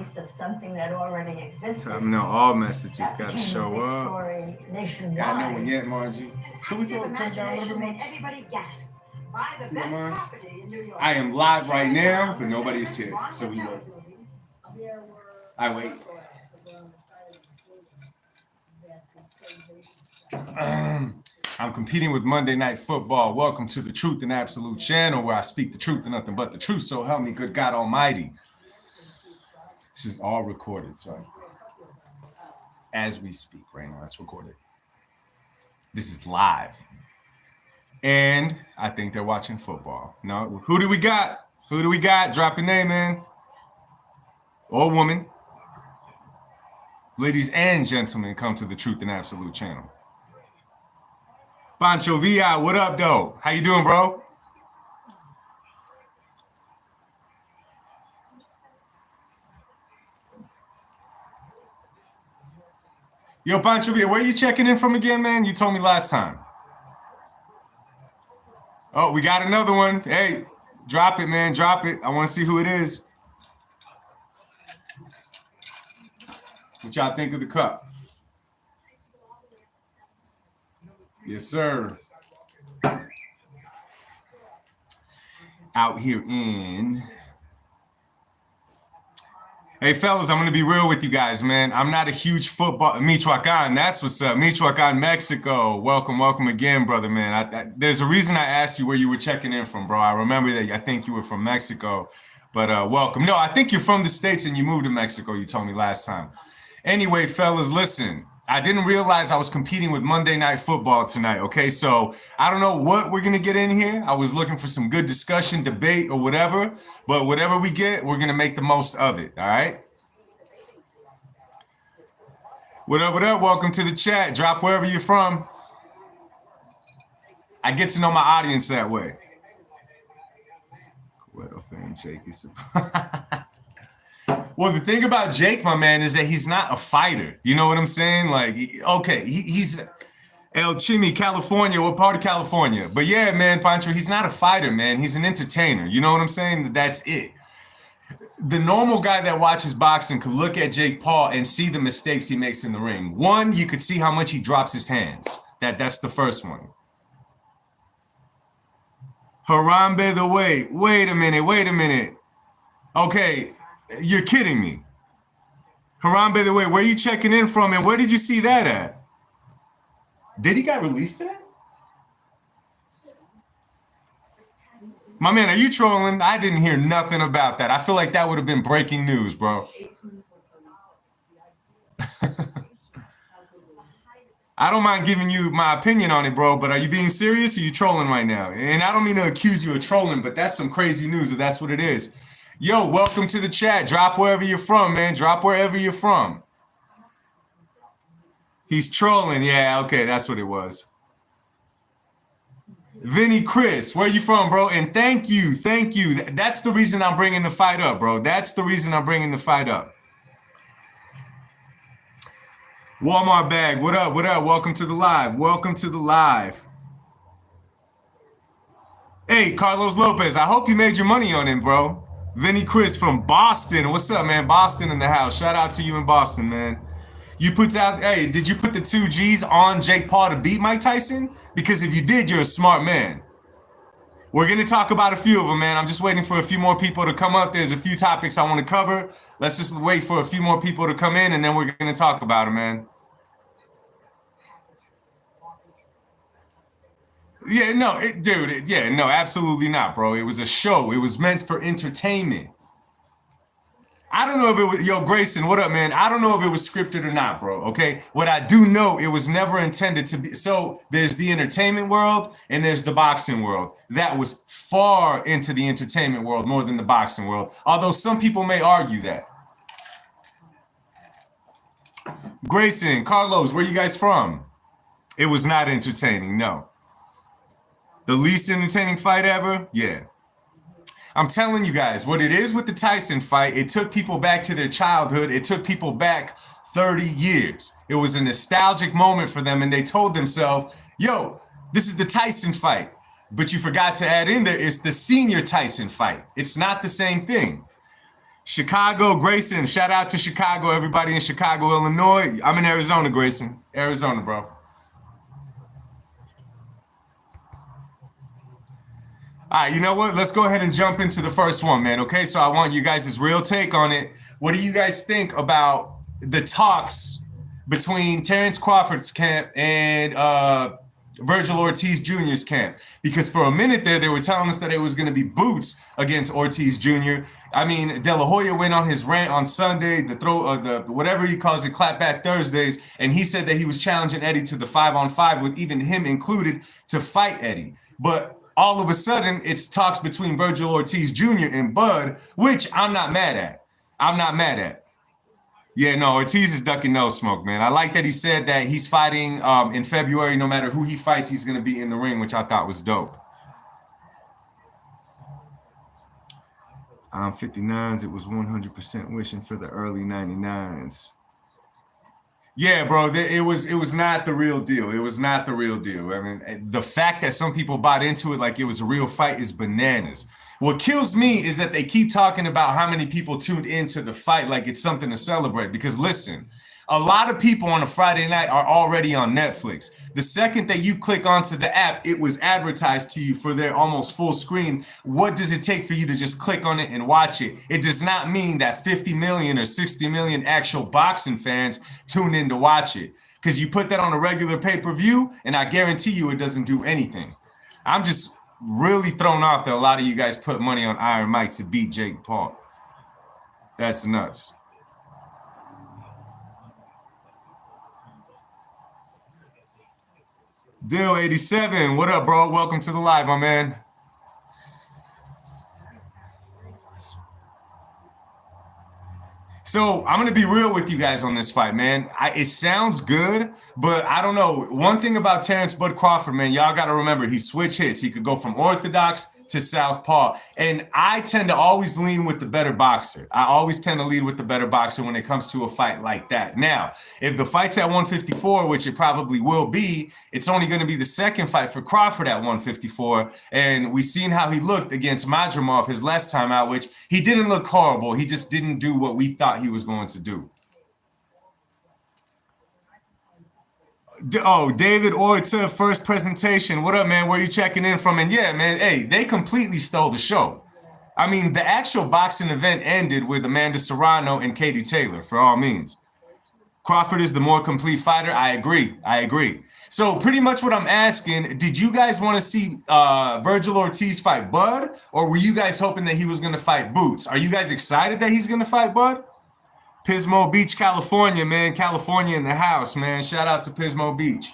release of something that already existed. I know all messages got to became a show big up. story nationwide. Got no one yet, Margie. Can we go turn down a little bit more? Everybody gasp. Buy the best property in New York. I am live right now, but nobody's here, so we wait. I wait. I'm competing with Monday Night Football. Welcome to the Truth and Absolute channel, where I speak the truth and nothing but the truth. So help me, good God Almighty. This is all recorded, so as we speak right now, it's recorded. This is live. And I think they're watching football. No, who do we got? Who do we got? Drop your name in. Or woman. Ladies and gentlemen, come to the Truth and Absolute channel. Pancho VI, what up, though? How you doing, bro? Yo, Pancho VI, where you checking in from again, man? You told me last time. Oh, we got another one. Hey, drop it, man. Drop it. I want to see who it is. What y'all think of the cup? Yes, sir. Out here in... Hey, fellas, I'm going to be real with you guys, man. I'm not a huge football... Michoacan, that's what's up. Michoacan, Mexico. Welcome, welcome again, brother, man. There's a reason I asked you where you were checking in from, bro. I remember that I think you were from Mexico, but welcome. No, I think you're from the States and you moved to Mexico, you told me last time. Anyway, fellas, listen. I didn't realize I was competing with Monday Night Football tonight, okay? So I don't know what we're going to get in here. I was looking for some good discussion, debate, or whatever. But whatever we get, we're going to make the most of it, all right? What up, what up? Welcome to the chat. Drop wherever you're from. I get to know my audience that way. What a fame, Jake is. Well, the thing about Jake, my man, is that he's not a fighter. You know what I'm saying? Like, okay, he's El Chimi, California. What part of California? But yeah, man, Pancho, he's not a fighter, man. He's an entertainer. You know what I'm saying? That's it. The normal guy that watches boxing could look at Jake Paul and see the mistakes he makes in the ring. One, you could see how much he drops his hands. That's the first one. Harambe the way. Wait a minute. Okay. You're kidding me. Harambe the way, where are you checking in from and where did you see that at? Did he got released today? My man, are you trolling? I didn't hear nothing about that. I feel like that would have been breaking news, bro. I don't mind giving you my opinion on it, bro, but are you being serious or are you trolling right now? And I don't mean to accuse you of trolling, but that's some crazy news if that's what it is. Yo, welcome to the chat. Drop wherever you're from, man. Drop wherever you're from. He's trolling. Yeah, okay, that's what it was. Vinny Chris, where you from, bro? And thank you. That's the reason I'm bringing the fight up, bro. That's the reason I'm bringing the fight up. Walmart bag, what up? Welcome to the live. Hey, Carlos Lopez, I hope you made your money on him, bro. Vinny Chris from Boston. What's up, man? Boston in the house. Shout out to you in Boston, man. Hey, did you put the 2 G's on Jake Paul to beat Mike Tyson? Because if you did, you're a smart man. We're going to talk about a few of them, man. I'm just waiting for a few more people to come up. There's a few topics I want to cover. Let's just wait for a few more people to come in, and then we're going to talk about them, man. Yeah, no, absolutely not, bro. It was a show. It was meant for entertainment. I don't know if it was, yo, Grayson, what up, man? I don't know if it was scripted or not, bro, okay? What I do know, it was never intended to be. So there's the entertainment world and there's the boxing world. That was far into the entertainment world more than the boxing world, although some people may argue that. Grayson, Carlos, where you guys from? It was not entertaining, no. The least entertaining fight ever? Yeah. I'm telling you guys, what it is with the Tyson fight, it took people back to their childhood. It took people back 30 years. It was a nostalgic moment for them, and they told themselves, yo, this is the Tyson fight. But you forgot to add in there, it's the senior Tyson fight. It's not the same thing. Chicago, Grayson. Shout out to Chicago, everybody in Chicago, Illinois. I'm in Arizona, Grayson. Arizona, bro. All right, you know what? Let's go ahead and jump into the first one, man. Okay, so I want you guys' real take on it. What do you guys think about the talks between Terrence Crawford's camp and Virgil Ortiz Jr.'s camp? Because for a minute there, they were telling us that it was going to be boots against Ortiz Jr. I mean, De La Hoya went on his rant on Sunday, the whatever he calls it, clapback Thursdays, and he said that he was challenging Eddie to the 5-on-5 with even him included to fight Eddie. But all of a sudden, it's talks between Virgil Ortiz Jr. and Bud, which I'm not mad at. I'm not mad at. Yeah, no, Ortiz is ducking no smoke, man. I like that he said that he's fighting in February. No matter who he fights, he's going to be in the ring, which I thought was dope. 59s, it was 100% wishing for the early 99s. Yeah, bro, it was not the real deal. It was not the real deal. I mean, the fact that some people bought into it like it was a real fight is bananas. What kills me is that they keep talking about how many people tuned into the fight like it's something to celebrate. Because listen, a lot of people on a Friday night are already on Netflix. The second that you click onto the app, it was advertised to you for their almost full screen. What does it take for you to just click on it and watch it? It does not mean that 50 million or 60 million actual boxing fans tune in to watch it. Because you put that on a regular pay-per-view, and I guarantee you it doesn't do anything. I'm just really thrown off that a lot of you guys put money on Iron Mike to beat Jake Paul. That's nuts. Dill 87, what up, bro? Welcome to the live, my man. So I'm gonna be real with you guys on this fight, man. It sounds good, but I don't know. One thing about Terrence Bud Crawford, man, y'all gotta remember he switch hits. He could go from orthodox to southpaw, and I tend to always lean with the better boxer. I always tend to lead with the better boxer when it comes to a fight like that. Now, if the fight's at 154, which it probably will be, it's only going to be the second fight for Crawford at 154, and we've seen how he looked against Madrimov his last time out, which he didn't look horrible. He just didn't do what we thought he was going to do. Oh, David Orta, first presentation. What up, man? Where you checking in from? And yeah, man, hey, they completely stole the show. I mean, the actual boxing event ended with Amanda Serrano and Katie Taylor, for all means. Crawford is the more complete fighter. I agree. So pretty much what I'm asking, did you guys want to see Virgil Ortiz fight Bud? Or were you guys hoping that he was going to fight Boots? Are you guys excited that he's going to fight Bud? Pismo Beach, California, man. California in the house, man. Shout out to Pismo Beach.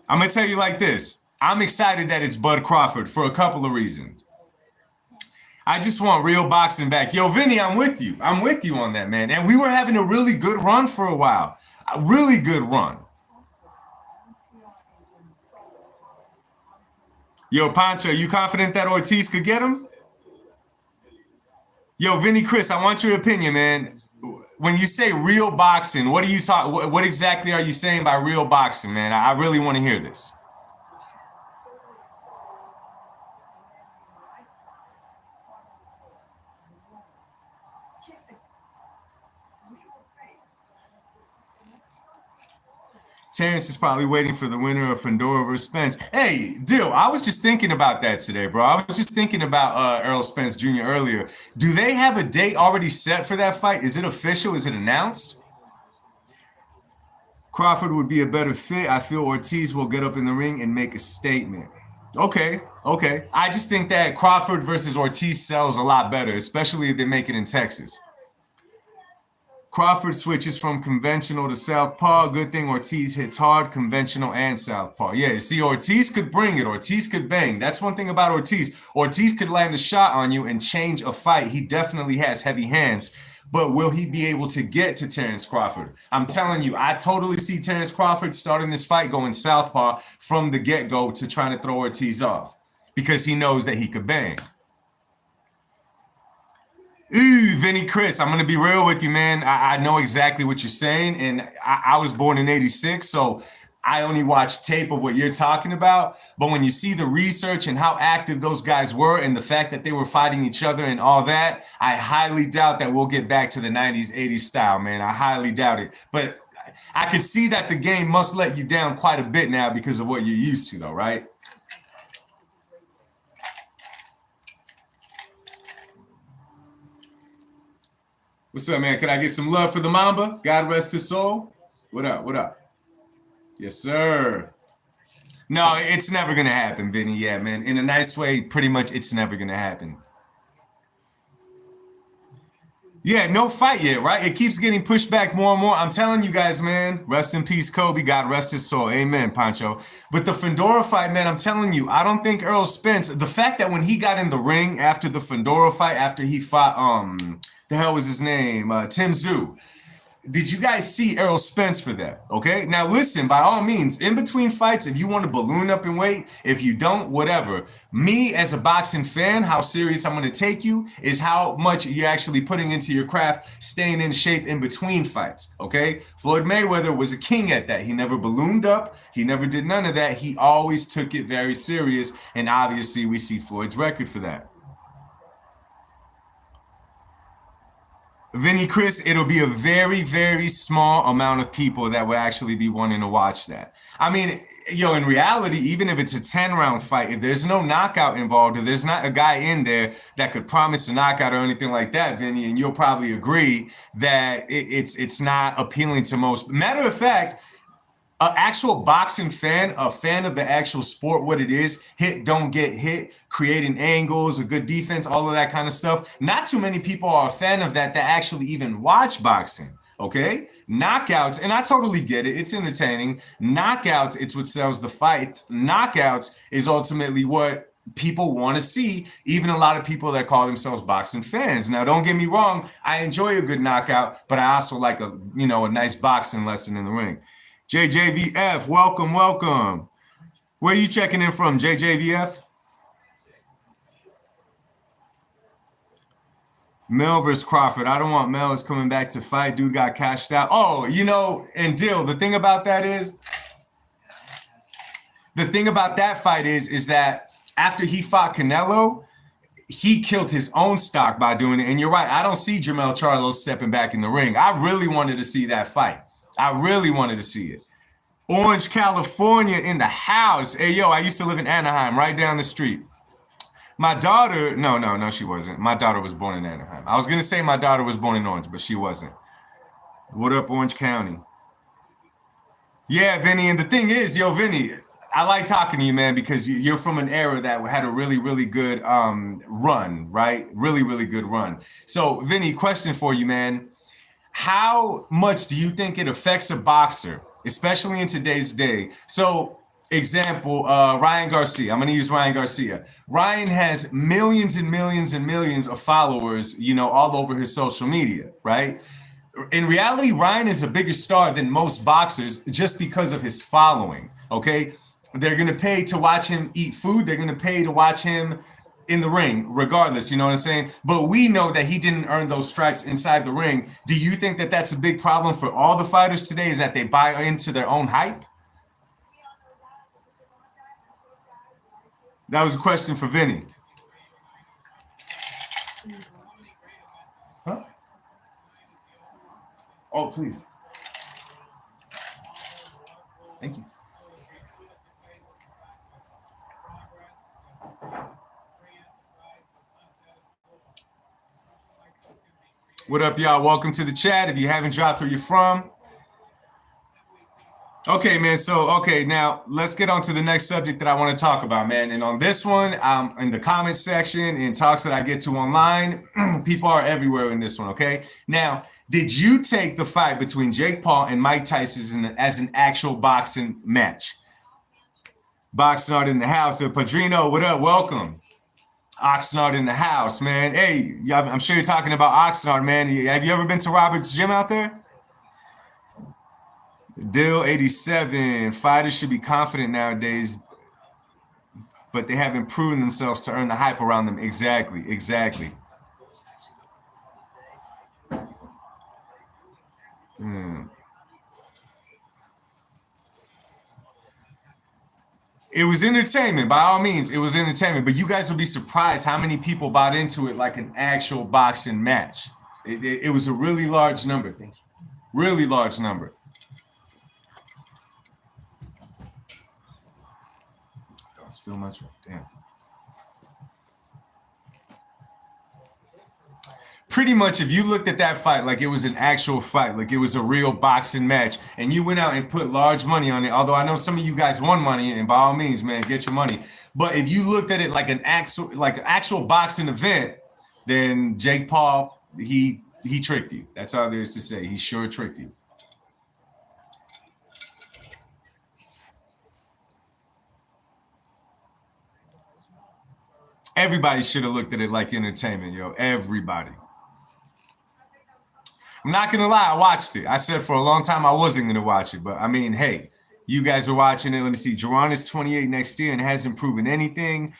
I'm going to tell you like this. I'm excited that it's Bud Crawford for a couple of reasons. I just want real boxing back. Yo, Vinny, I'm with you. I'm with you on that, man. And we were having a really good run for a while. A really good run. Yo, Pancho, you confident that Ortiz could get him? Yo, Vinny Chris, I want your opinion, man. When you say real boxing, what are you talking? What exactly are you saying by real boxing, man? I really want to hear this. Terrence is probably waiting for the winner of Fedor versus Spence. Hey, Dill, I was just thinking about that today, bro. I was just thinking about Errol Spence Jr. earlier. Do they have a date already set for that fight? Is it official? Is it announced? Crawford would be a better fit. I feel Ortiz will get up in the ring and make a statement. Okay. I just think that Crawford versus Ortiz sells a lot better, especially if they make it in Texas. Crawford switches from conventional to southpaw. Good thing Ortiz hits hard, conventional and southpaw. Yeah, see, Ortiz could bring it. Ortiz could bang. That's one thing about Ortiz. Ortiz could land a shot on you and change a fight. He definitely has heavy hands. But will he be able to get to Terrence Crawford? I'm telling you, I totally see Terrence Crawford starting this fight going southpaw from the get-go to trying to throw Ortiz off because he knows that he could bang. Ooh, Vinny Chris, I'm going to be real with you, man. I know exactly what you're saying, and I was born in 86, so I only watched tape of what you're talking about. But when you see the research and how active those guys were and the fact that they were fighting each other and all that, I highly doubt that we'll get back to the 90s, 80s style, man. I highly doubt it. But I could see that the game must let you down quite a bit now because of what you're used to, though, right? What's up, man? Could I get some love for the Mamba? God rest his soul. What up? What up? Yes, sir. No, it's never gonna happen, Vinny. Yeah, man. In a nice way, pretty much it's never gonna happen. Yeah, no fight yet, right? It keeps getting pushed back more and more. I'm telling you guys, man. Rest in peace, Kobe. God rest his soul. Amen, Pancho. But the Fundora fight, man, I'm telling you, I don't think Errol Spence, the fact that when he got in the ring after the Fundora fight, after he fought, the hell was his name? Tim Tszyu. Did you guys see Errol Spence for that? Okay. Now listen, by all means, in between fights, if you want to balloon up in weight, if you don't, whatever. Me as a boxing fan, how serious I'm going to take you is how much you're actually putting into your craft, staying in shape in between fights. Okay. Floyd Mayweather was a king at that. He never ballooned up. He never did none of that. He always took it very serious. And obviously we see Floyd's record for that. Vinny, Chris, it'll be a very, very small amount of people that will actually be wanting to watch that. I mean, yo, in reality, even if it's a 10-round fight, if there's no knockout involved, if there's not a guy in there that could promise a knockout or anything like that, Vinny, and you'll probably agree that it's not appealing to most. Matter of fact, an actual boxing fan, a fan of the actual sport, what it is, hit, don't get hit, creating angles, a good defense, all of that kind of stuff. Not too many people are a fan of that actually even watch boxing. Okay? Knockouts, and I totally get it. It's entertaining. Knockouts, it's what sells the fight. Knockouts is ultimately what people want to see, even a lot of people that call themselves boxing fans. Now, don't get me wrong, I enjoy a good knockout, but I also like a nice boxing lesson in the ring. JJVF, welcome, welcome. Where are you checking in from, JJVF? Mel versus Crawford. I don't want Mel is coming back to fight. Dude got cashed out. Oh, and Dill, the thing about that fight is that after he fought Canelo, he killed his own stock by doing it. And you're right, I don't see Jermell Charlo stepping back in the ring. I really wanted to see that fight. I really wanted to see it. Orange, California in the house. Hey, yo, I used to live in Anaheim, right down the street. My daughter, no, she wasn't. My daughter was born in Anaheim. I was going to say my daughter was born in Orange, but she wasn't. What up, Orange County? Yeah, Vinny, and the thing is, yo, Vinny, I like talking to you, man, because you're from an era that had a really, really good run, right? Really, really good run. So, Vinny, question for you, man. How much do you think it affects a boxer, especially in today's day? So, example, Ryan Garcia. I'm going to use Ryan Garcia. Ryan has millions and millions and millions of followers, all over his social media, right? In reality, Ryan is a bigger star than most boxers just because of his following, okay? They're going to pay to watch him eat food. They're going to pay to watch him in the ring, regardless, you know what I'm saying? But we know that he didn't earn those stripes inside the ring. Do you think that that's a big problem for all the fighters today, is that they buy into their own hype? That was a question for Vinny. Huh? Oh, please. Thank you. What up, y'all? Welcome to the chat. If you haven't dropped where you're from. Okay, man. So, now let's get on to the next subject that I want to talk about, man. And on this one, in the comment section, in talks that I get to online, people are everywhere in this one, okay? Now, did you take the fight between Jake Paul and Mike Tyson as an actual boxing match? Boxnard in the house. So, Padrino, what up? Welcome. Oxnard in the house, man. Hey, I'm sure you're talking about Oxnard, man. Have you ever been to Robert's gym out there? Dill 87. Fighters should be confident nowadays, but they haven't proven themselves to earn the hype around them. Exactly. It was entertainment, by all means. It was entertainment, but you guys would be surprised how many people bought into it like an actual boxing match. It was a really large number. Thank you. Really large number. Don't spill much. Damn. Pretty much, if you looked at that fight like it was an actual fight, like it was a real boxing match, and you went out and put large money on it, although I know some of you guys won money, and by all means, man, get your money. But if you looked at it like an actual boxing event, then Jake Paul, he tricked you. That's all there is to say. He sure tricked you. Everybody should have looked at it like entertainment, yo. Everybody. I'm not gonna lie, I watched it. I said for a long time I wasn't gonna watch it, but I mean, hey, you guys are watching it. Let me see. Jerron is 28 next year and hasn't proven anything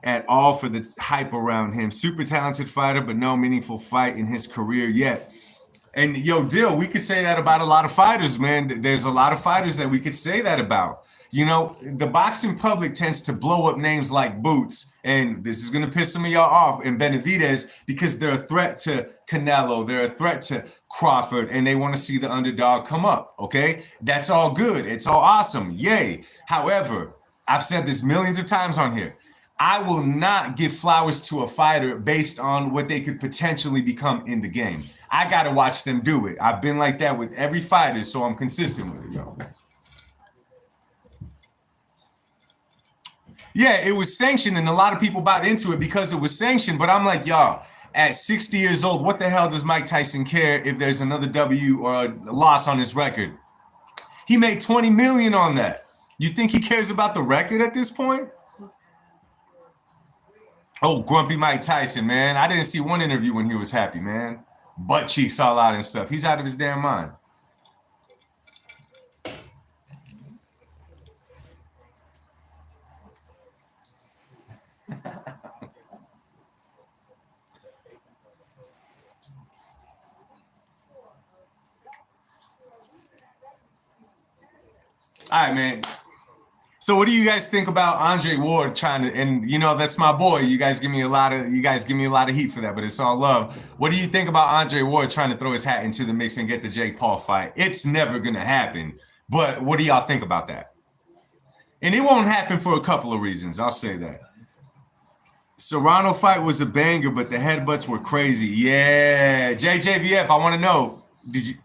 at all for the hype around him. Super talented fighter, but no meaningful fight in his career yet. And yo, Dill, we could say that about a lot of fighters, man. There's a lot of fighters that we could say that about. You know, the boxing public tends to blow up names like Boots, and this is going to piss some of y'all off, and Benavidez, because they're a threat to Canelo, they're a threat to Crawford, and they want to see the underdog come up, okay? That's all good. It's all awesome. Yay. However, I've said this millions of times on here. I will not give flowers to a fighter based on what they could potentially become in the game. I got to watch them do it. I've been like that with every fighter, so I'm consistent with it, yo. Yeah, it was sanctioned, and a lot of people bought into it because it was sanctioned. But I'm like, y'all, at 60 years old, what the hell does Mike Tyson care if there's another W or a loss on his record? He made 20 million on that. You think he cares about the record at this point? Oh, grumpy Mike Tyson, man. I didn't see one interview when he was happy, man. Butt cheeks all out and stuff. He's out of his damn mind. All right, man. So what do you guys think about Andre Ward trying to, and you know, that's my boy. You guys give me a lot of heat for that, but it's all love. What do you think about Andre Ward trying to throw his hat into the mix and get the Jake Paul fight? It's never going to happen. But what do y'all think about that? And it won't happen for a couple of reasons. I'll say that. Serrano fight was a banger, but the headbutts were crazy. Yeah. JJVF, I want to know. Did you?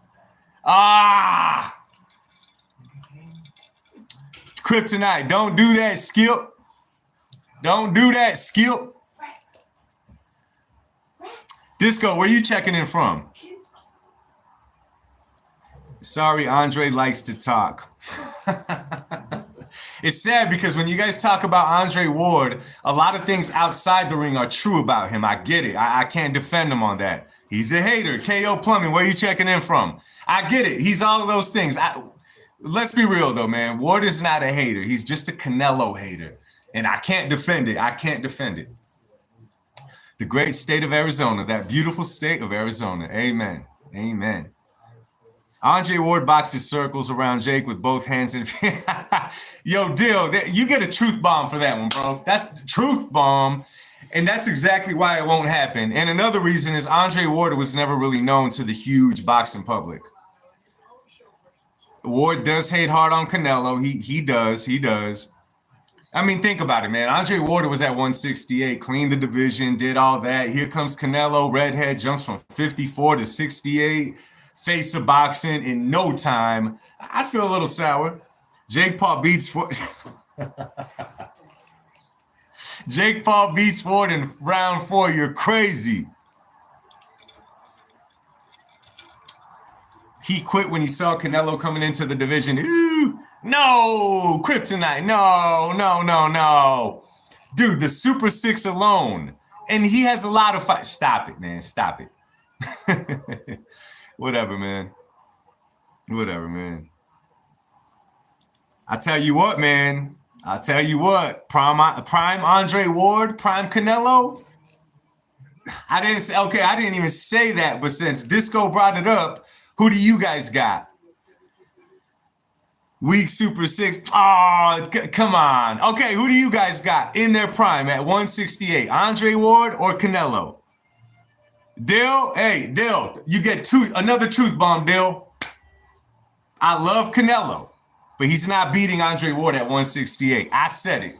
Kryptonite, don't do that, Skip. Don't do that, Skip. Disco, where you checking in from? Sorry, Andre likes to talk. It's sad because when you guys talk about Andre Ward, a lot of things outside the ring are true about him. I get it. I can't defend him on that. He's a hater. KO Plumbing, where you checking in from? I get it. He's all of those things. Let's be real, though, man. Ward is not a hater. He's just a Canelo hater. And I can't defend it. I can't defend it. The great state of Arizona, that beautiful state of Arizona. Amen. Amen. Andre Ward boxes circles around Jake with both hands and Yo, Dill, you get a truth bomb for that one, bro. That's truth bomb. And that's exactly why it won't happen. And another reason is Andre Ward was never really known to the huge boxing public. Ward does hate hard on Canelo. He does. I mean, think about it, man. Andre Ward was at 168, cleaned the division, did all that. Here comes Canelo, redhead, jumps from 54 to 68, face of boxing in no time. I'd feel a little sour. Jake Paul beats Ford. Jake Paul beats Ford in round 4. You're crazy. He quit when he saw Canelo coming into the division. Ooh, no, Kryptonite, no. Dude, the Super 6 alone. And he has a lot of fights. Stop it, man. Stop it. Whatever, man. I tell you what, man. Prime Andre Ward, prime Canelo. I didn't even say that, but since Disco brought it up, who do you guys got? Weak Super 6. Oh, come on. Okay, who do you guys got in their prime at 168? Andre Ward or Canelo? Dill, hey, Dill, you get another truth bomb, Dill. I love Canelo, but he's not beating Andre Ward at 168. I said it.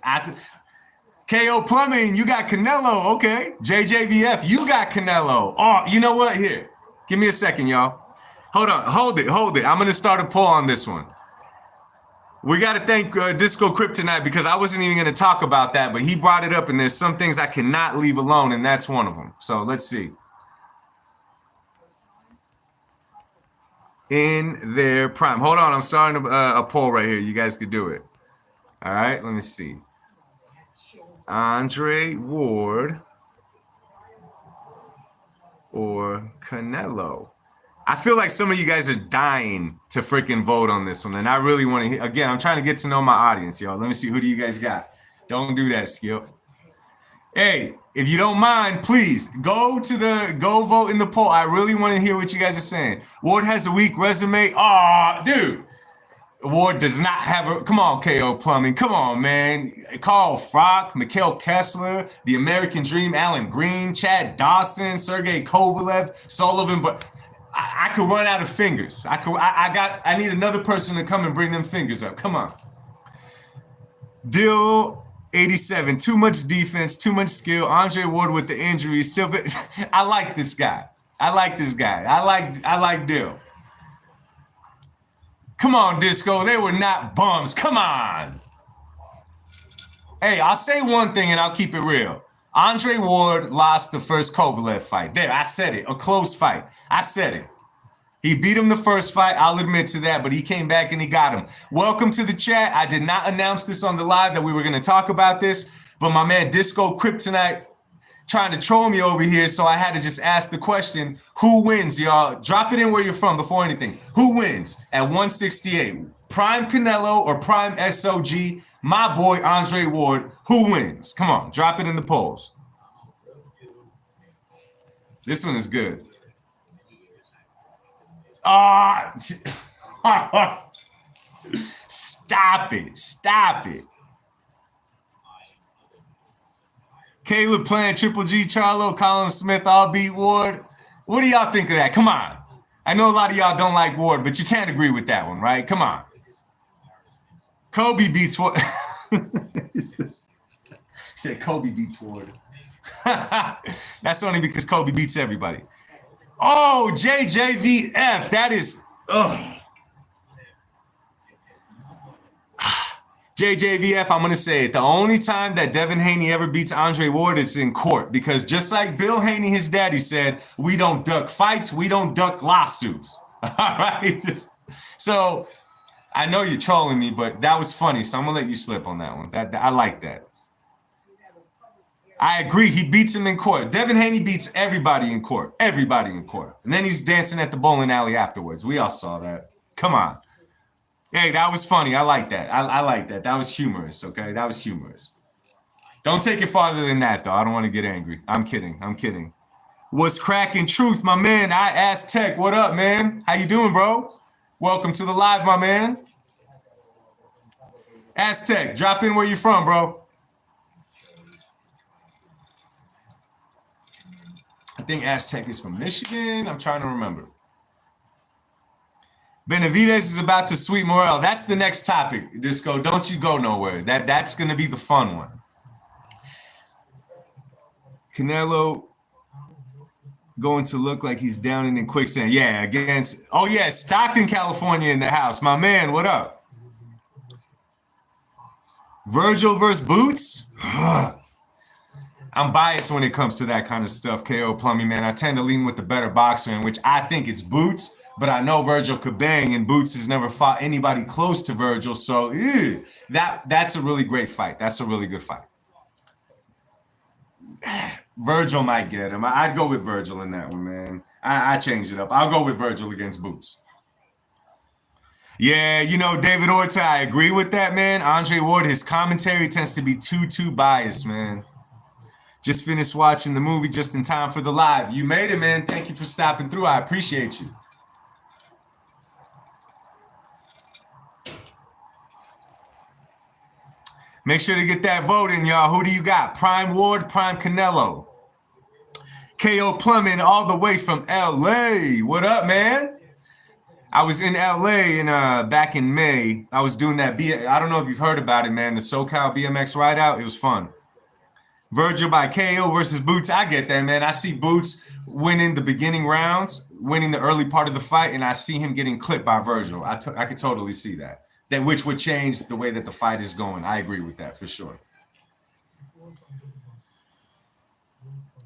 KO Plumbing, you got Canelo. Okay. JJVF, you got Canelo. Oh, you know what? Here, give me a second, y'all. Hold on. Hold it. I'm going to start a poll on this one. We got to thank Disco Kryptonite because I wasn't even going to talk about that, but he brought it up, and there's some things I cannot leave alone, and that's one of them. So let's see. In their prime. Hold on. I'm starting a poll right here. You guys could do it. All right. Let me see. Andre Ward or Canelo? I feel like some of you guys are dying to freaking vote on this one, and I really want to. Again, I'm trying to get to know my audience, y'all. Let me see, who do you guys got? Don't do that, Skip. Hey, if you don't mind, please go vote in the poll. I really want to hear what you guys are saying. Ward has a weak resume. Oh, dude. Ward does not have a. Come on, KO Plumbing. Come on, man. Carl Frock, Mikhail Kessler, The American Dream, Alan Green, Chad Dawson, Sergey Kovalev, Sullivan, but. I could run out of fingers. I need another person to come and bring them fingers up. Come on. Dill 87. Too much defense, too much skill. Andre Ward with the injuries. Still, I like this guy. I like Dill. Come on, Disco. They were not bums. Come on. Hey, I'll say one thing and I'll keep it real. Andre Ward lost the first Kovalev fight. There, I said it. A close fight. I said it. He beat him the first fight. I'll admit to that, but he came back and he got him. Welcome to the chat. I did not announce this on the live that we were going to talk about this, but my man Disco Kryptonite trying to troll me over here, so I had to just ask the question, who wins, y'all? Drop it in where you're from before anything. Who wins at 168? Prime Canelo or Prime SOG? My boy Andre Ward, who wins? Come on, drop it in the polls. This one is good. Stop it. Caleb playing Triple G, Charlo, Colin Smith, all beat Ward. What do y'all think of that? Come on. I know a lot of y'all don't like Ward, but you can't agree with that one, right? Come on. Kobe beats Ward. He said Kobe beats Ward. That's only because Kobe beats everybody. Oh, JJVF. That is. JJVF, I'm going to say it. The only time that Devin Haney ever beats Andre Ward, it's in court. Because just like Bill Haney, his daddy said, we don't duck fights, we don't duck lawsuits. All right? So I know you're trolling me, but that was funny. So I'm going to let you slip on that one. I like that. I agree. He beats him in court. Devin Haney beats everybody in court. Everybody in court. And then he's dancing at the bowling alley afterwards. We all saw that. Come on. Hey, that was funny. I like that. I like that. That was humorous, okay? That was humorous. Don't take it farther than that, though. I don't want to get angry. I'm kidding. What's cracking truth, my man? I asked Tech. What up, man? How you doing, bro? Welcome to the live, my man. Aztec, drop in where you from, bro. I think Aztec is from Michigan. I'm trying to remember. Benavidez is about to sweep Morrell. That's the next topic, Disco. Don't you go nowhere. That's going to be the fun one. Canelo going to look like he's down in quicksand. Yeah, against. Oh, yeah, Stockton, California in the house. My man, what up? Virgil versus Boots? I'm biased when it comes to that kind of stuff, KO Plumbing, man. I tend to lean with the better boxer, in which I think it's Boots. But I know Virgil could bang, and Boots has never fought anybody close to Virgil. So that's a really great fight. That's a really good fight. Virgil might get him. I'd go with Virgil in that one, man. I changed it up. I'll go with Virgil against Boots. Yeah, David Ortiz, I agree with that, man. Andre Ward, his commentary tends to be too biased, man. Just finished watching the movie just in time for the live. You made it, man. Thank you for stopping through. I appreciate you. Make sure to get that vote in, y'all. Who do you got? Prime Ward, Prime Canelo. KO Plumbing all the way from LA. What up, man? I was in LA back in May. I was doing that I don't know if you've heard about it, man. The SoCal BMX ride out. It was fun. Virgil by KO versus Boots. I get that, man. I see Boots winning the beginning rounds, winning the early part of the fight, and I see him getting clipped by Virgil. I could totally see that. Which would change the way that the fight is going. I agree with that for sure.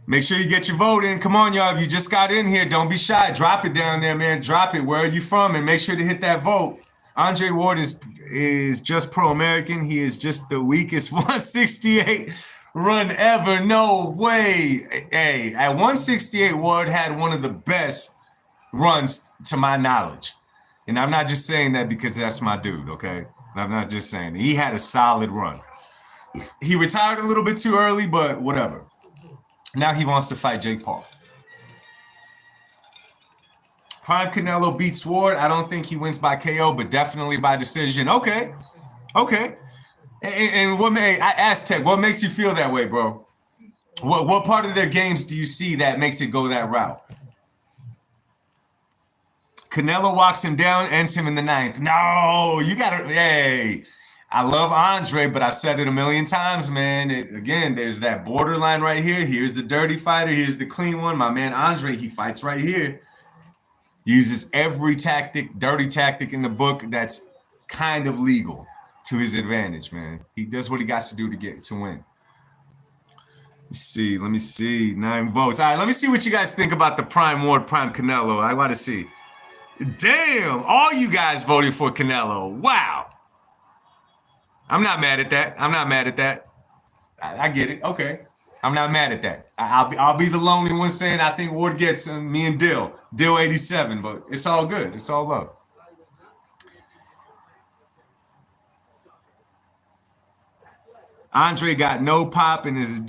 Make sure you get your vote in. Come on, y'all. If you just got in here, don't be shy. Drop it down there, man. Drop it. Where are you from? And make sure to hit that vote. Andre Ward is just pro-American. He is just the weakest 168 run ever. No way. Hey, at 168, Ward had one of the best runs to my knowledge. And I'm not just saying that because that's my dude, okay? I'm not just saying. He had a solid run. He retired a little bit too early, but whatever. Now he wants to fight Jake Paul. Prime Canelo beats Ward. I don't think he wins by KO, but definitely by decision. Okay. And what I asked Tech, what makes you feel that way, bro? What part of their games do you see that makes it go that route? Canelo walks him down, ends him in the 9th. No, you gotta, hey, I love Andre, but I've said it a million times, man. Again, there's that borderline right here. Here's the dirty fighter. Here's the clean one. My man Andre, he fights right here. Uses every tactic, dirty tactic in the book that's kind of legal to his advantage, man. He does what he got to do to win. Let me see. 9 votes. All right, let me see what you guys think about the Prime Ward, Prime Canelo. I want to see. Damn, all you guys voted for Canelo. Wow. I'm not mad at that. I get it. Okay. I'm not mad at that. I'll be the lonely one saying I think Ward gets him, me and Dill 87, but it's all good. It's all love. Andre got no pop in his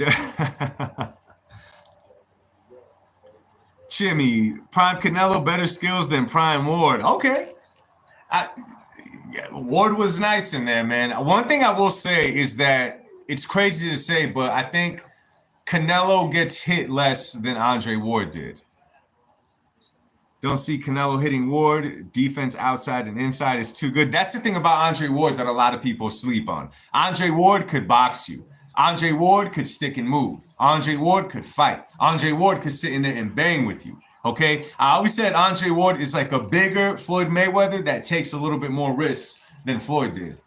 Chimmy, Prime Canelo better skills than Prime Ward. Okay. Ward was nice in there, man. One thing I will say is that it's crazy to say, but I think Canelo gets hit less than Andre Ward did. Don't see Canelo hitting Ward. Defense outside and inside is too good. That's the thing about Andre Ward that a lot of people sleep on. Andre Ward could box you. Andre Ward could stick and move. Andre Ward could fight. Andre Ward could sit in there and bang with you. Okay? I always said Andre Ward is like a bigger Floyd Mayweather that takes a little bit more risks than Floyd did.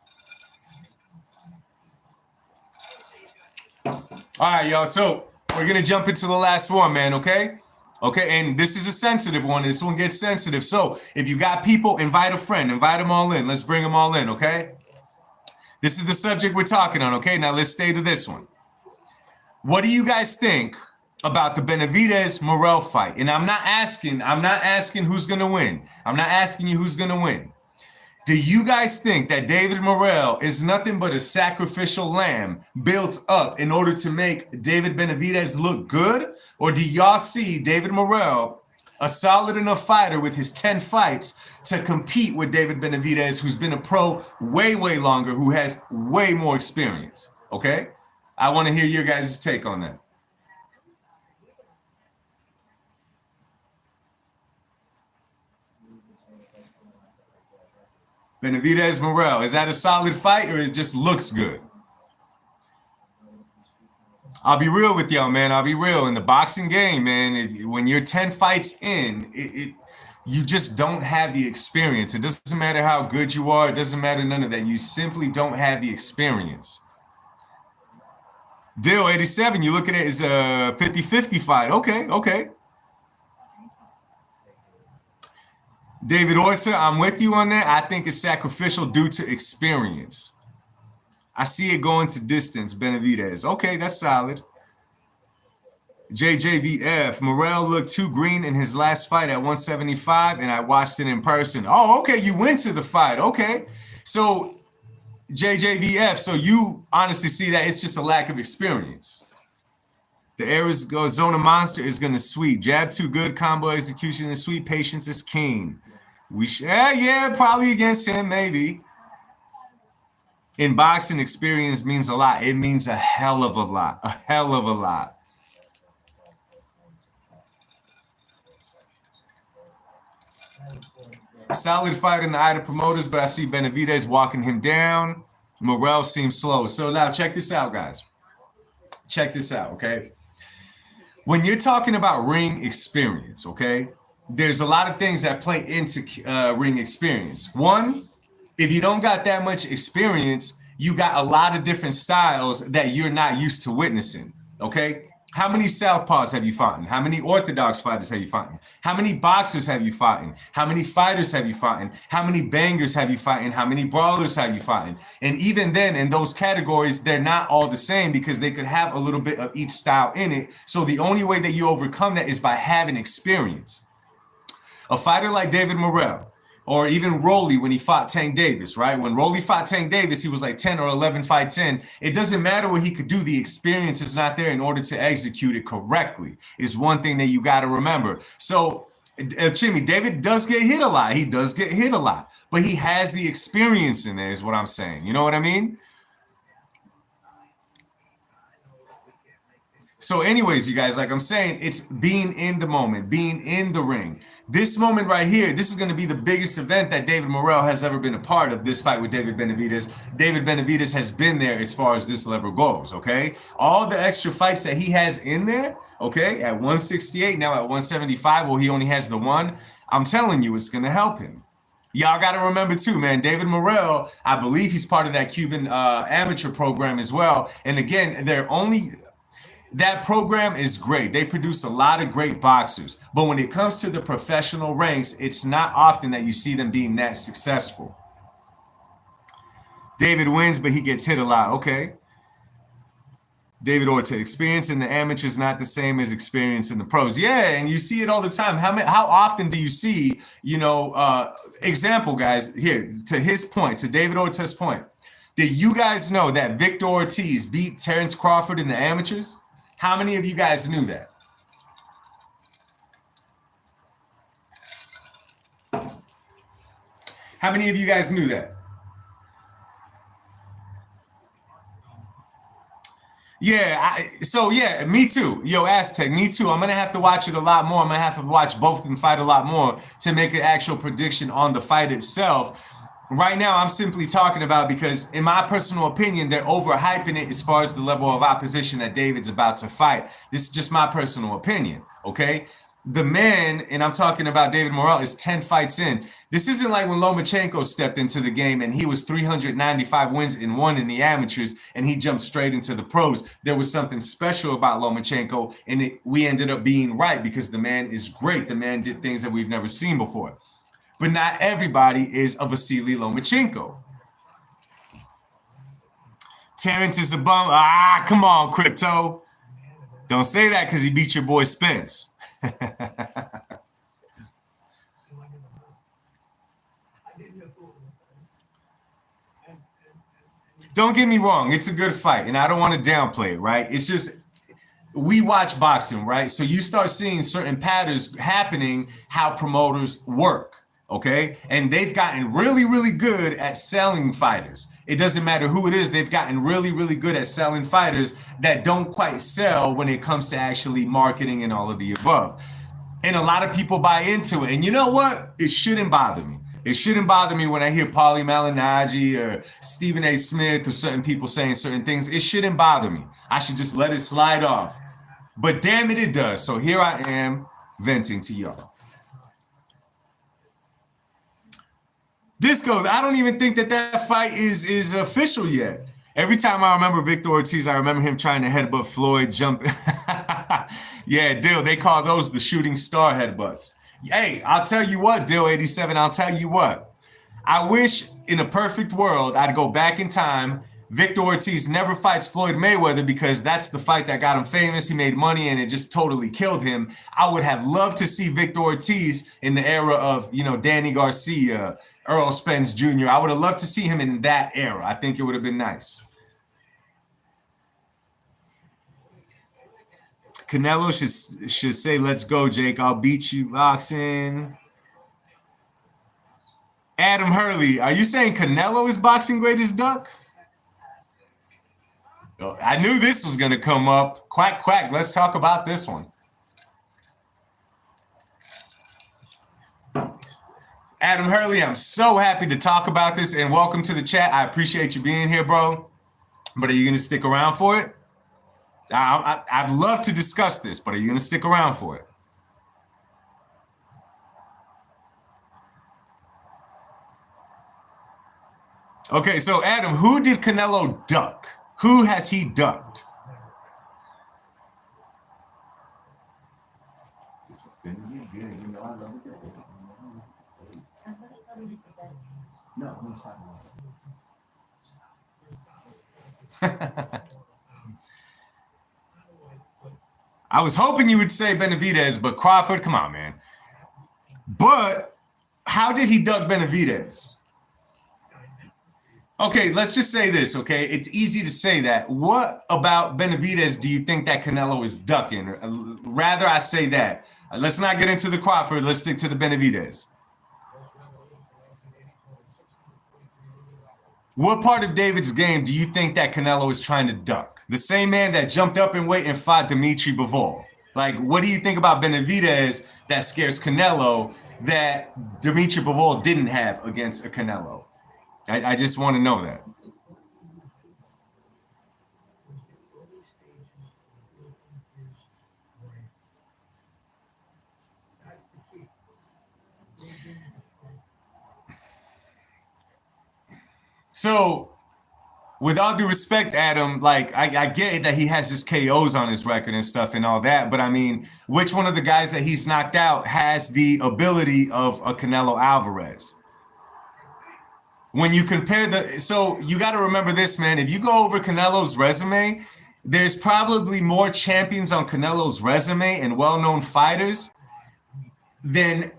All right, y'all. So we're going to jump into the last one, man. Okay? Okay, and this is a sensitive one. This one gets sensitive. So if you got people, invite a friend. Invite them all in. Let's bring them all in, okay? This is the subject we're talking on, okay? Now let's stay to this one. What do you guys think about the Benavidez Morrell fight? And I'm not asking who's going to win. I'm not asking you who's going to win. Do you guys think that David Morrell is nothing but a sacrificial lamb built up in order to make David Benavidez look good? Or do y'all see David Morrell a solid enough fighter with his 10 fights to compete with David Benavidez, who's been a pro way, way longer, who has way more experience? Okay? I want to hear your guys' take on that. Benavidez Morrell, is that a solid fight or it just looks good? I'll be real with y'all, man. I'll be real. In the boxing game, man, when you're 10 fights in, you just don't have the experience. It doesn't matter how good you are. It doesn't matter none of that. You simply don't have the experience. Dill 87, you look at it as a 50-50 fight. Okay. David Ortiz, I'm with you on that. I think it's sacrificial due to experience. I see it going to distance, Benavidez. Okay, that's solid. JJVF, Morrell looked too green in his last fight at 175, and I watched it in person. Oh, okay, you went to the fight. Okay. So, JJVF, so you honestly see that it's just a lack of experience. The Arizona Monster is going to sweep. Jab too good, combo execution is sweet, patience is keen. Yeah, probably against him, maybe. In boxing, experience means a lot. It means a hell of a lot. A hell of a lot. Solid fight in the eye of promoters, but I see Benavidez walking him down. Morrell seems slow. So now check this out, guys. Check this out, okay? When you're talking about ring experience, okay, there's a lot of things that play into ring experience. One, if you don't got that much experience, you got a lot of different styles that you're not used to witnessing, okay? How many southpaws have you fought in? How many orthodox fighters have you fought in? How many boxers have you fought in? How many fighters have you fought in? How many bangers have you fought in? How many brawlers have you fought in? And even then, in those categories, they're not all the same because they could have a little bit of each style in it. So the only way that you overcome that is by having experience. A fighter like David Morrell, or even Rolly when he fought Tank Davis, right? When Rolly fought Tank Davis, he was like 10 or 11 fights in. It doesn't matter what he could do. The experience is not there in order to execute it correctly is one thing that you got to remember. So, Chimmy, David does get hit a lot. He does get hit a lot. But he has the experience in there is what I'm saying. You know what I mean? So anyways, you guys, like I'm saying, it's being in the moment, being in the ring. This moment right here, this is going to be the biggest event that David Morrell has ever been a part of, this fight with David Benavidez. David Benavidez has been there as far as this level goes, okay? All the extra fights that he has in there, okay, at 168, now at 175, well, he only has the one. I'm telling you, it's going to help him. Y'all got to remember too, man, David Morrell, I believe he's part of that Cuban amateur program as well. And again, that program is great. They produce a lot of great boxers. But when it comes to the professional ranks, it's not often that you see them being that successful. David wins, but he gets hit a lot. Okay. David Ortiz, experience in the amateurs is not the same as experience in the pros. Yeah, and you see it all the time. How often do you see, example, guys, here, to his point, to David Ortiz's point. Did you guys know that Victor Ortiz beat Terrence Crawford in the amateurs? How many of you guys knew that? How many of you guys knew that? Yeah, me too. Yo, Aztec, me too. I'm going to have to watch it a lot more. I'm going to have to watch both of them fight a lot more to make an actual prediction on the fight itself. Right now, I'm simply talking about because, in my personal opinion, they're overhyping it as far as the level of opposition that David's about to fight. This is just my personal opinion, okay? The man, and I'm talking about David Morrell, is 10 fights in. This isn't like when Lomachenko stepped into the game and he was 395 wins and won in the amateurs and he jumped straight into the pros. There was something special about Lomachenko, and we ended up being right because the man is great. The man did things that we've never seen before. But not everybody is a Vasily Lomachenko. Terrence is a bum. Come on, Crypto. Don't say that because he beat your boy Spence. Don't get me wrong. It's a good fight, and I don't want to downplay it, right? It's just we watch boxing, right? So you start seeing certain patterns happening, how promoters work. Okay. And they've gotten really, really good at selling fighters. It doesn't matter who it is. They've gotten really, really good at selling fighters that don't quite sell when it comes to actually marketing and all of the above. And a lot of people buy into it. And you know what? It shouldn't bother me. It shouldn't bother me when I hear Paulie Malignaggi or Stephen A. Smith or certain people saying certain things. It shouldn't bother me. I should just let it slide off. But damn it, it does. So here I am venting to y'all. Disco, I don't even think that fight is official yet. Every time I remember Victor Ortiz, I remember him trying to headbutt Floyd, jumping. Yeah, Dill, they call those the shooting star headbutts. Hey, I'll tell you what, Dill 87, I'll tell you what. I wish in a perfect world I'd go back in time. Victor Ortiz never fights Floyd Mayweather because that's the fight that got him famous. He made money and it just totally killed him. I would have loved to see Victor Ortiz in the era of, Danny Garcia, Earl Spence Jr. I would have loved to see him in that era. I think it would have been nice. Canelo should say, "Let's go, Jake. I'll beat you boxing." Adam Hurley, are you saying Canelo is boxing greatest duck? I knew this was going to come up. Quack, quack. Let's talk about this one. Adam Hurley, I'm so happy to talk about this, and welcome to the chat. I appreciate you being here, bro. But are you going to stick around for it? I'd love to discuss this, but are you going to stick around for it? Okay, so Adam, who did Canelo duck? Who has he ducked? I was hoping you would say Benavidez, but Crawford, come on, man. But how did he duck Benavidez? Okay, let's just say this, okay? It's easy to say that. What about Benavidez do you think that Canelo is ducking? Rather, I say that. Let's not get into the Crawford. Let's stick to the Benavidez. What part of David's game do you think that Canelo is trying to duck? The same man that jumped up in weight and fought Dimitri Bivol. Like, what do you think about Benavidez that scares Canelo that Dimitri Bivol didn't have against a Canelo? I just want to know that. So, with all due respect, Adam, like, I get that he has his KOs on his record and stuff and all that, but I mean, which one of the guys that he's knocked out has the ability of a Canelo Alvarez? When you compare so you got to remember this, man. If you go over Canelo's resume, there's probably more champions on Canelo's resume and well-known fighters than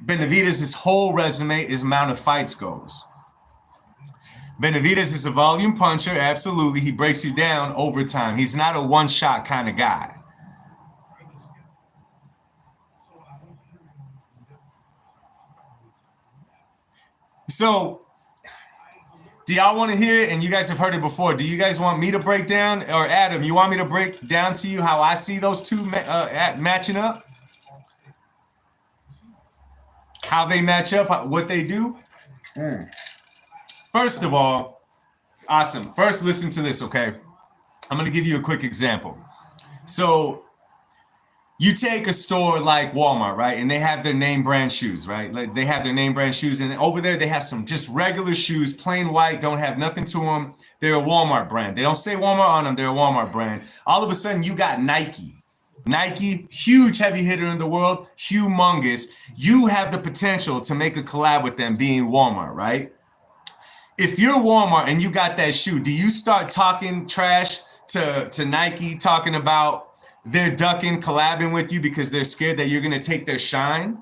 Benavidez's whole resume is amount of fights goes. Benavidez is a volume puncher, absolutely. He breaks you down over time. He's not a one-shot kind of guy. So, do y'all want to hear it? And you guys have heard it before. Do you guys want me to break down? Or Adam, you want me to break down to you how I see those two matching up? How they match up, what they do? First of all, awesome. First, listen to this, okay? I'm going to give you a quick example. So, you take a store like Walmart, right? And they have their name brand shoes, right? Like they have their name brand shoes. And over there, they have some just regular shoes, plain white, don't have nothing to them. They're a Walmart brand. They don't say Walmart on them. They're a Walmart brand. All of a sudden, you got Nike. Nike, huge heavy hitter in the world, humongous. You have the potential to make a collab with them being Walmart, right? If you're Walmart and you got that shoe, do you start talking trash to Nike, talking about they're ducking, collabing with you because they're scared that you're going to take their shine?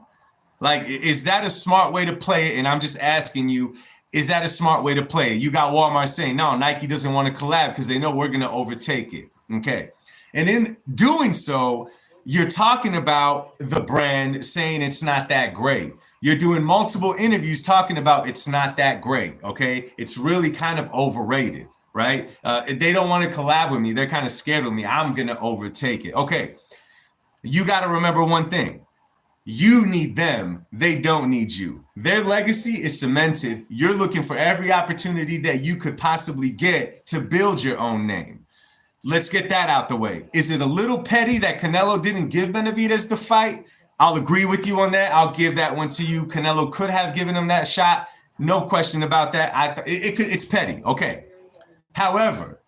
Like, is that a smart way to play it? And I'm just asking you, is that a smart way to play it? You got Walmart saying, no, Nike doesn't want to collab because they know we're going to overtake it. Okay. And in doing so, you're talking about the brand saying it's not that great. You're doing multiple interviews talking about it's not that great. Okay. It's really kind of overrated. Right? They don't want to collab with me. They're kind of scared of me. I'm going to overtake it. Okay. You got to remember one thing. You need them. They don't need you. Their legacy is cemented. You're looking for every opportunity that you could possibly get to build your own name. Let's get that out the way. Is it a little petty that Canelo didn't give Benavidez the fight? I'll agree with you on that. I'll give that one to you. Canelo could have given him that shot. No question about that. It's petty. Okay. However,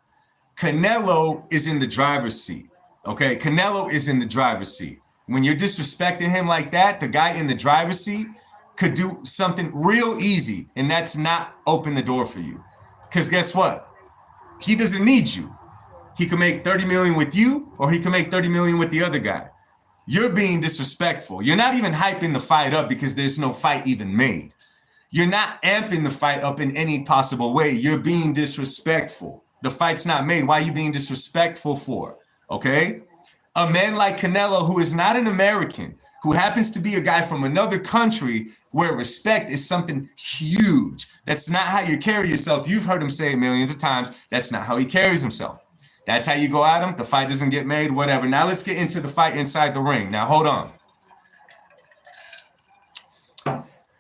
Canelo is in the driver's seat, okay? Canelo is in the driver's seat. When you're disrespecting him like that, the guy in the driver's seat could do something real easy, and that's not open the door for you. Because guess what? He doesn't need you. He can make 30 million with you, or he can make 30 million with the other guy. You're being disrespectful. You're not even hyping the fight up because there's no fight even made. You're not amping the fight up in any possible way. You're being disrespectful. The fight's not made. Why are you being disrespectful for? Okay? A man like Canelo, who is not an American, who happens to be a guy from another country where respect is something huge. That's not how you carry yourself. You've heard him say it millions of times. That's not how he carries himself. That's how you go at him. The fight doesn't get made, whatever. Now let's get into the fight inside the ring. Now, hold on.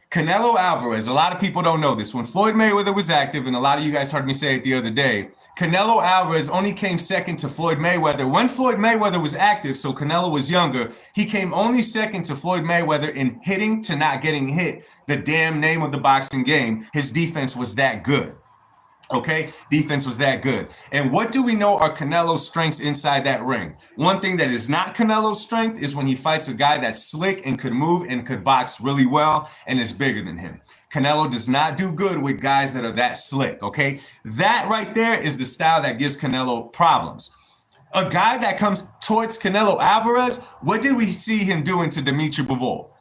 Canelo Alvarez, a lot of people don't know this. When Floyd Mayweather was active, and a lot of you guys heard me say it the other day, Canelo Alvarez only came second to Floyd Mayweather. When Floyd Mayweather was active, so Canelo was younger, he came only second to Floyd Mayweather in hitting to not getting hit. The damn name of the boxing game. His defense was that good. Okay, defense was that good. And what do we know are Canelo's strengths inside that ring? One thing that is not Canelo's strength is when he fights a guy that's slick and could move and could box really well and is bigger than him. Canelo does not do good with guys that are that slick, okay? That right there is the style that gives Canelo problems. A guy that comes towards Canelo Alvarez, what did we see him doing to Dimitri Bivol?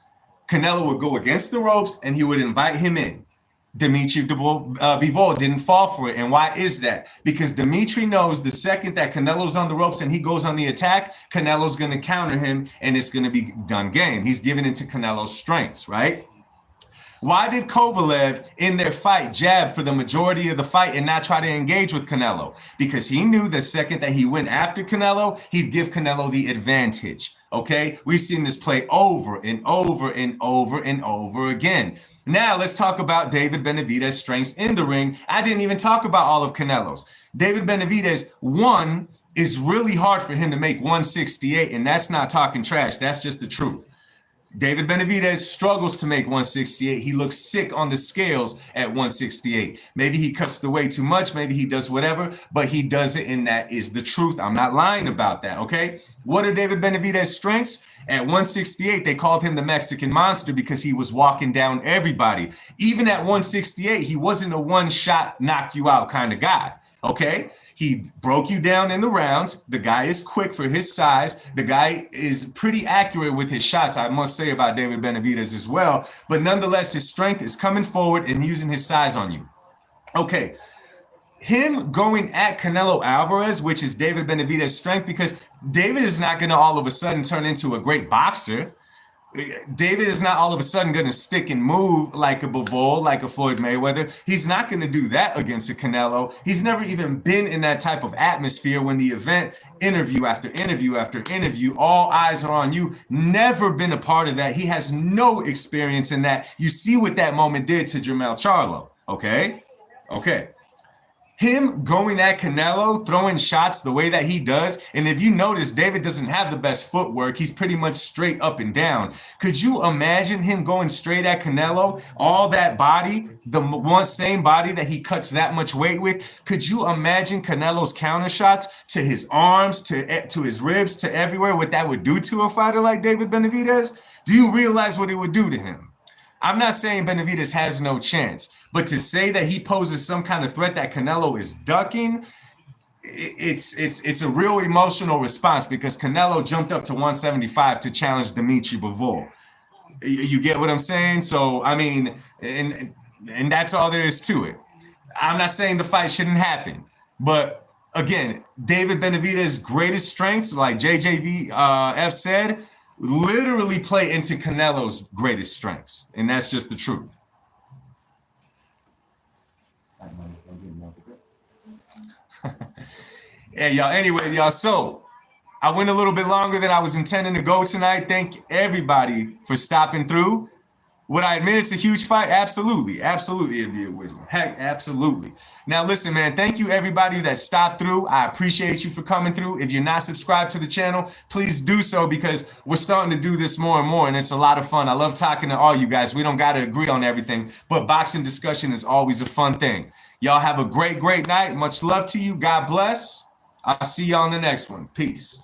Canelo would go against the ropes and he would invite him in. Dimitri Bivol didn't fall for it. And why is that? Because Dimitri knows the second that Canelo's on the ropes and he goes on the attack, Canelo's going to counter him and it's going to be done game. He's giving into Canelo's strengths, right? Why did Kovalev in their fight jab for the majority of the fight and not try to engage with Canelo? Because he knew the second that he went after Canelo, he'd give Canelo the advantage. Okay, we've seen this play over and over and over and over again. Now let's talk about David Benavidez' strengths in the ring. I didn't even talk about all of Canelo's. David Benavidez, one, is really hard for him to make 168, and that's not talking trash. That's just the truth. David Benavidez struggles to make 168. He looks sick on the scales at 168. Maybe he cuts the weight too much. Maybe he does whatever, but he does it, and that is the truth. I'm not lying about that, okay? What are David Benavidez's strengths? At 168, they called him the Mexican Monster because he was walking down everybody. Even at 168, he wasn't a one-shot, knock-you-out kind of guy, okay? He broke you down in the rounds. The guy is quick for his size. The guy is pretty accurate with his shots, I must say about David Benavidez as well. But nonetheless, his strength is coming forward and using his size on you. Okay, him going at Canelo Alvarez, which is David Benavidez's strength, because David is not going to all of a sudden turn into a great boxer. David is not all of a sudden going to stick and move like a Bivol, like a Floyd Mayweather. He's not going to do that against a Canelo. He's never even been in that type of atmosphere when the event, interview after interview after interview, all eyes are on you. Never been a part of that. He has no experience in that. You see what that moment did to Jermell Charlo, okay? Okay. Him going at Canelo, throwing shots the way that he does, and if you notice, David doesn't have the best footwork. He's pretty much straight up and down. Could you imagine him going straight at Canelo, all that body, the one same body that he cuts that much weight with? Could you imagine Canelo's counter shots to his arms, to his ribs, to everywhere, what that would do to a fighter like David Benavidez? Do you realize what it would do to him? I'm not saying Benavidez has no chance, but to say that he poses some kind of threat that Canelo is ducking, it's a real emotional response because Canelo jumped up to 175 to challenge Dimitri Bivol. You get what I'm saying? So, I mean, and that's all there is to it. I'm not saying the fight shouldn't happen, but again, David Benavidez's greatest strengths, like JJVF said, literally play into Canelo's greatest strengths, and that's just the truth. Hey, y'all, anyway, y'all, so I went a little bit longer than I was intending to go tonight. Thank everybody for stopping through. Would I admit it's a huge fight? Absolutely. Absolutely, it'd be a win. Heck, absolutely. Now, listen, man, thank you, everybody that stopped through. I appreciate you for coming through. If you're not subscribed to the channel, please do so because we're starting to do this more and more, and it's a lot of fun. I love talking to all you guys. We don't got to agree on everything, but boxing discussion is always a fun thing. Y'all have a great, great night. Much love to you. God bless. I'll see you on the next one. Peace.